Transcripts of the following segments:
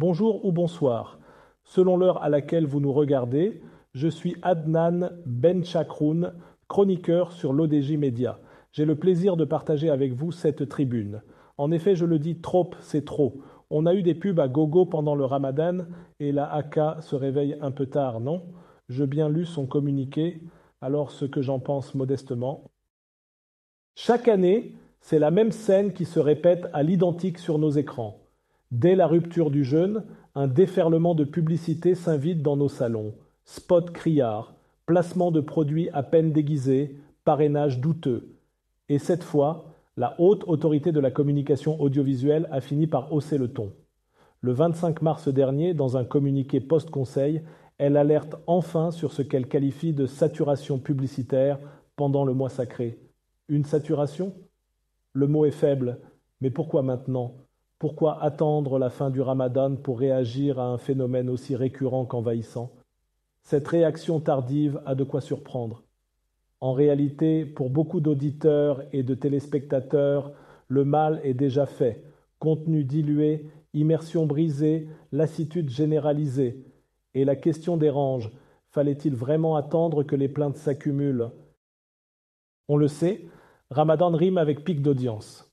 Bonjour ou bonsoir. Selon l'heure à laquelle vous nous regardez, je suis Adnan Benchakroun, chroniqueur sur l'ODJ Média. J'ai le plaisir de partager avec vous cette tribune. En effet, je le dis, trop, c'est trop. On a eu des pubs à gogo pendant le Ramadan et la AK se réveille un peu tard, non? Je bien lu son communiqué, alors ce que j'en pense modestement. Chaque année, c'est la même scène qui se répète à l'identique sur nos écrans. Dès la rupture du jeûne, un déferlement de publicité s'invite dans nos salons. Spots criards, placement de produits à peine déguisés, parrainage douteux. Et cette fois, la haute autorité de la communication audiovisuelle a fini par hausser le ton. Le 25 mars dernier, dans un communiqué post-conseil, elle alerte enfin sur ce qu'elle qualifie de saturation publicitaire pendant le mois sacré. Une saturation? Le mot est faible, mais pourquoi maintenant? Pourquoi attendre la fin du Ramadan pour réagir à un phénomène aussi récurrent qu'envahissant? Cette réaction tardive a de quoi surprendre. En réalité, pour beaucoup d'auditeurs et de téléspectateurs, le mal est déjà fait. Contenu dilué, immersion brisée, lassitude généralisée. Et la question dérange. Fallait-il vraiment attendre que les plaintes s'accumulent? On le sait, Ramadan rime avec pic d'audience.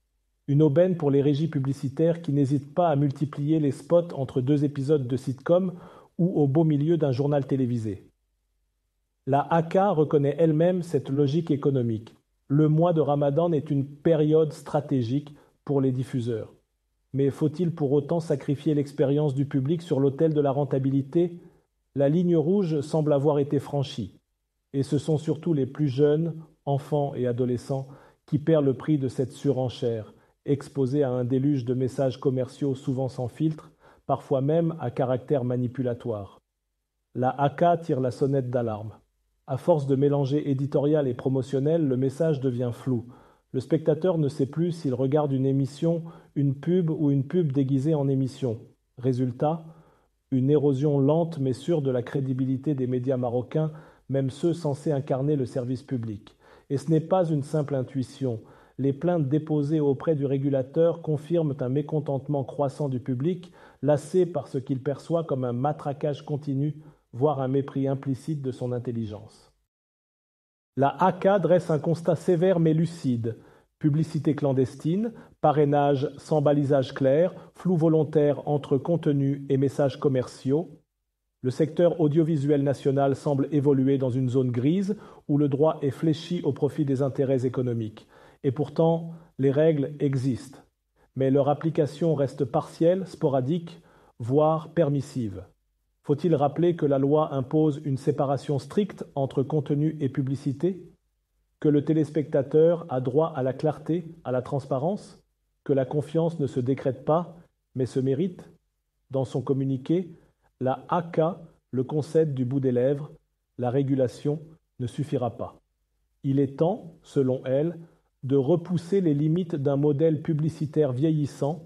Une aubaine pour les régies publicitaires qui n'hésitent pas à multiplier les spots entre deux épisodes de sitcom ou au beau milieu d'un journal télévisé. La AK reconnaît elle-même cette logique économique. Le mois de Ramadan est une période stratégique pour les diffuseurs. Mais faut-il pour autant sacrifier l'expérience du public sur l'autel de la rentabilité? La ligne rouge semble avoir été franchie. Et ce sont surtout les plus jeunes, enfants et adolescents, qui perdent le prix de cette surenchère, exposés à un déluge de messages commerciaux souvent sans filtre, parfois même à caractère manipulatoire. La AK tire la sonnette d'alarme. À force de mélanger éditorial et promotionnel, le message devient flou. Le spectateur ne sait plus s'il regarde une émission, une pub ou une pub déguisée en émission. Résultat, une érosion lente mais sûre de la crédibilité des médias marocains, même ceux censés incarner le service public. Et ce n'est pas une simple intuition. Les plaintes déposées auprès du régulateur confirment un mécontentement croissant du public, lassé par ce qu'il perçoit comme un matraquage continu, voire un mépris implicite de son intelligence. La AK dresse un constat sévère mais lucide. Publicité clandestine, parrainage sans balisage clair, flou volontaire entre contenu et messages commerciaux. Le secteur audiovisuel national semble évoluer dans une zone grise où le droit est fléchi au profit des intérêts économiques. Et pourtant, les règles existent, mais leur application reste partielle, sporadique, voire permissive. Faut-il rappeler que la loi impose une séparation stricte entre contenu et publicité? Que le téléspectateur a droit à la clarté, à la transparence? Que la confiance ne se décrète pas, mais se mérite? Dans son communiqué, la AK le concède du bout des lèvres, la régulation ne suffira pas. Il est temps, selon elle, de repousser les limites d'un modèle publicitaire vieillissant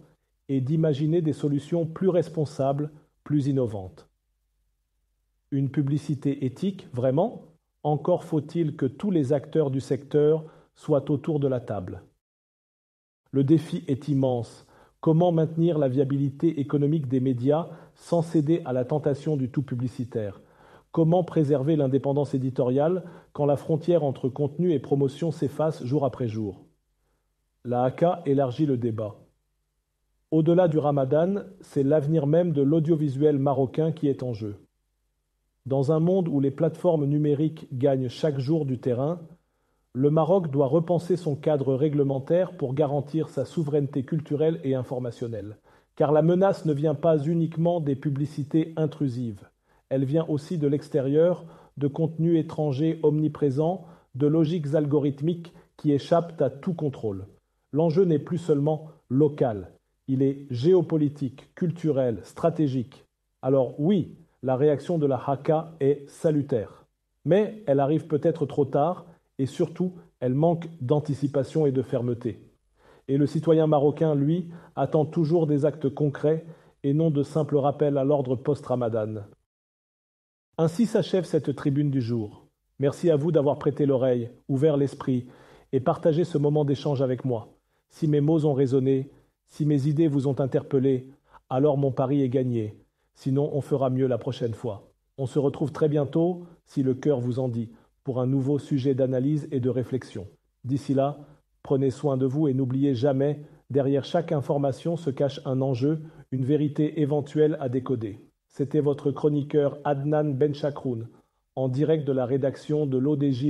et d'imaginer des solutions plus responsables, plus innovantes. Une publicité éthique, vraiment? Encore faut-il que tous les acteurs du secteur soient autour de la table. Le défi est immense. Comment maintenir la viabilité économique des médias sans céder à la tentation du tout publicitaire? Comment préserver l'indépendance éditoriale quand la frontière entre contenu et promotion s'efface jour après jour? La AK élargit le débat. Au-delà du Ramadan, c'est l'avenir même de l'audiovisuel marocain qui est en jeu. Dans un monde où les plateformes numériques gagnent chaque jour du terrain, le Maroc doit repenser son cadre réglementaire pour garantir sa souveraineté culturelle et informationnelle. Car la menace ne vient pas uniquement des publicités intrusives. Elle vient aussi de l'extérieur, de contenus étrangers omniprésents, de logiques algorithmiques qui échappent à tout contrôle. L'enjeu n'est plus seulement local, il est géopolitique, culturel, stratégique. Alors oui, la réaction de la Haka est salutaire. Mais elle arrive peut-être trop tard et surtout, elle manque d'anticipation et de fermeté. Et le citoyen marocain, lui, attend toujours des actes concrets et non de simples rappels à l'ordre post-Ramadan. Ainsi s'achève cette tribune du jour. Merci à vous d'avoir prêté l'oreille, ouvert l'esprit et partagé ce moment d'échange avec moi. Si mes mots ont résonné, si mes idées vous ont interpellé, alors mon pari est gagné. Sinon, on fera mieux la prochaine fois. On se retrouve très bientôt, si le cœur vous en dit, pour un nouveau sujet d'analyse et de réflexion. D'ici là, prenez soin de vous et n'oubliez jamais, derrière chaque information se cache un enjeu, une vérité éventuelle à décoder. C'était votre chroniqueur Adnan Benchakroun, en direct de la rédaction de l'ODJ